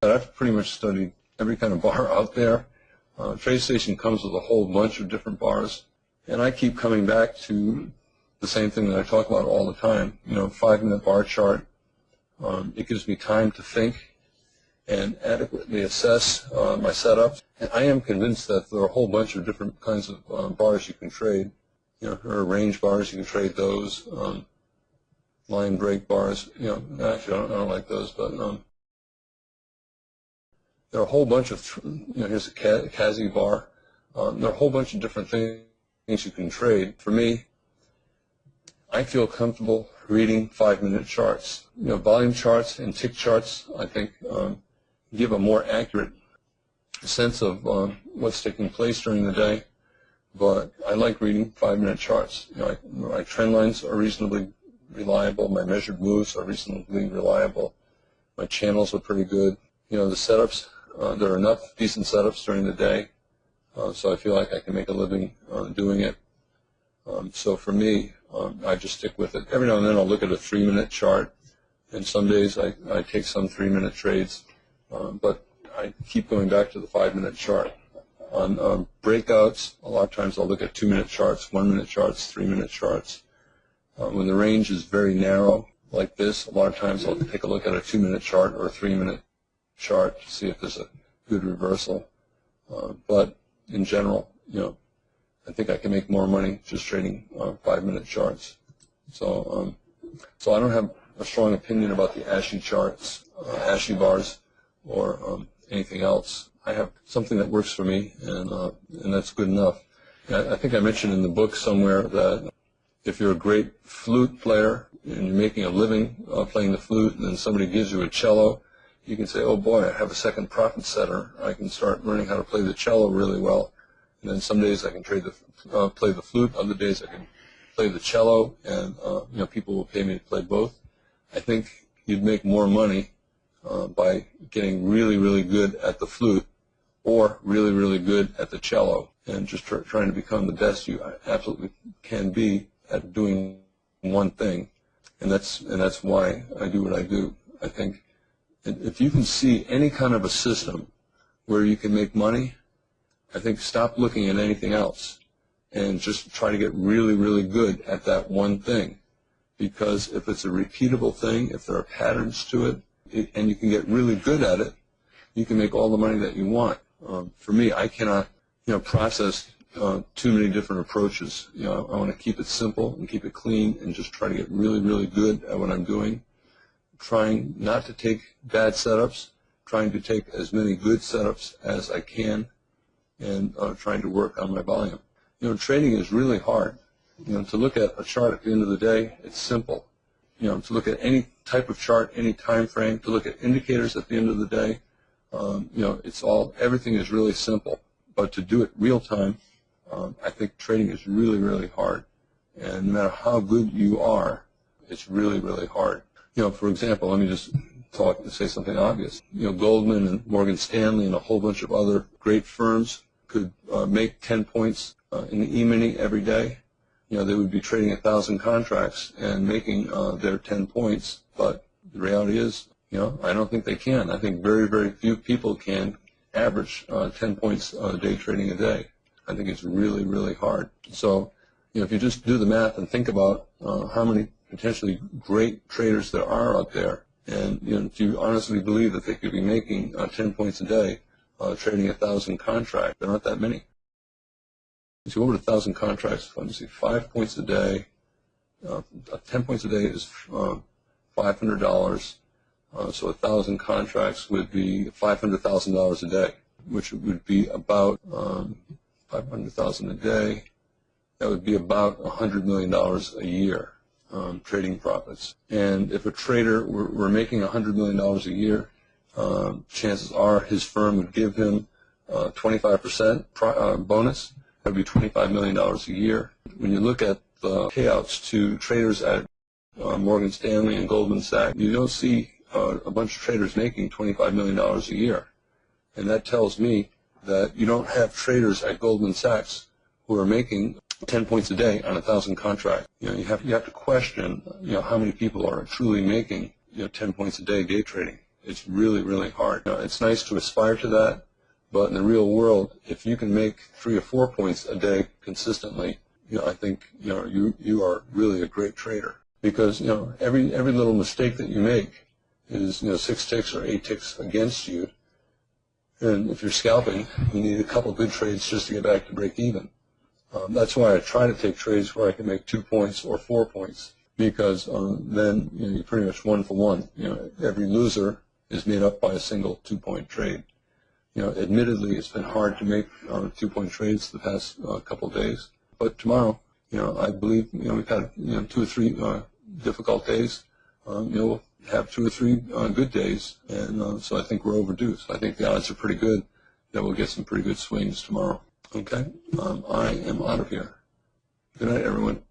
I've pretty much studied every kind of bar out there. TradeStation comes with a whole bunch of different bars, and I keep coming back to the same thing that I talk about all the time. 5-minute bar chart. It gives me time to think and adequately assess my setups. And I am convinced that there are a whole bunch of different kinds of bars you can trade. There are range bars, you can trade those. Line break bars, actually I don't like those, but there are a whole bunch of, here's a Kazi bar. There are a whole bunch of different things you can trade. For me, I feel comfortable reading 5-minute charts. Volume charts and tick charts, I think, give a more accurate sense of what's taking place during the day. But I like reading 5-minute charts. My trend lines are reasonably reliable. My measured moves are reasonably reliable. My channels are pretty good. The setups, there are enough decent setups during the day, so I feel like I can make a living doing it. So for me, I just stick with it. Every now and then I'll look at a 3-minute chart, and some days I take some 3-minute trades, but I keep going back to the 5-minute chart. On breakouts, a lot of times I'll look at 2-minute charts, 1-minute charts, 3-minute charts. When the range is very narrow, like this, a lot of times I'll take a look at a 2-minute chart or a 3-minute chart to see if there's a good reversal. But in general, I think I can make more money just trading 5-minute charts. So I don't have a strong opinion about the ASHI charts, ASHI bars, or anything else. I have something that works for me, and that's good enough. I think I mentioned in the book somewhere that if you're a great flute player and you're making a living playing the flute, and then somebody gives you a cello, you can say, oh boy, I have a second profit center. I can start learning how to play the cello really well. And then some days I can play the flute. Other days I can play the cello, and people will pay me to play both. I think you'd make more money by getting really, really good at the flute or really, really good at the cello, and just trying to become the best you absolutely can be at doing one thing. And that's why I do what I do. I think if you can see any kind of a system where you can make money, I think stop looking at anything else and just try to get really, really good at that one thing. Because if it's a repeatable thing, if there are patterns to it, and you can get really good at it, you can make all the money that you want. For me, I cannot, process too many different approaches. I want to keep it simple and keep it clean and just try to get really, really good at what I'm doing. Trying not to take bad setups, trying to take as many good setups as I can, and trying to work on my volume. Trading is really hard. To look at a chart at the end of the day, it's simple. To look at any type of chart, any time frame, to look at indicators at the end of the day, everything is really simple. But to do it real time, I think trading is really, really hard. And no matter how good you are, it's really, really hard. For example, let me just say something obvious. Goldman and Morgan Stanley and a whole bunch of other great firms could make 10 points in the E-mini every day. They would be trading 1,000 contracts and making their 10 points. But the reality is, I don't think they can. I think very, very few people can average 10 points day trading a day. I think it's really, really hard. So, if you just do the math and think about how many potentially great traders there are out there, and do you honestly believe that they could be making 10 points a day trading 1,000 contracts? There aren't that many. So over 1,000 contracts, let me see, 5 points a day, 10 points a day is $500. So 1,000 contracts would be $500,000 a day, which would be about $500,000 a day. That would be about $100 million a year. Trading profits. And if a trader were making $100 million a year, chances are his firm would give him 25% bonus. That would be $25 million a year. When you look at the payouts to traders at Morgan Stanley and Goldman Sachs, you don't see a bunch of traders making $25 million a year. And that tells me that you don't have traders at Goldman Sachs who are making 10 points a day on 1,000 contracts. You have to question, how many people are truly making, 10 points a day day trading. It's really, really hard. It's nice to aspire to that, but in the real world, if you can make 3 or 4 points a day consistently, I think you are really a great trader, because every little mistake that you make is 6 ticks or 8 ticks against you, and if you're scalping, you need a couple good trades just to get back to break even. That's why I try to take trades where I can make 2 points or 4 points, because then you're pretty much 1 for 1. Every loser is made up by a single 2-point trade. Admittedly, it's been hard to make 2-point trades the past couple of days, but tomorrow, I believe we've had 2 or 3 difficult days. We'll have 2 or 3 good days, and so I think we're overdue. So I think the odds are pretty good that we'll get some pretty good swings tomorrow. Okay, I am out of here. Good night, everyone.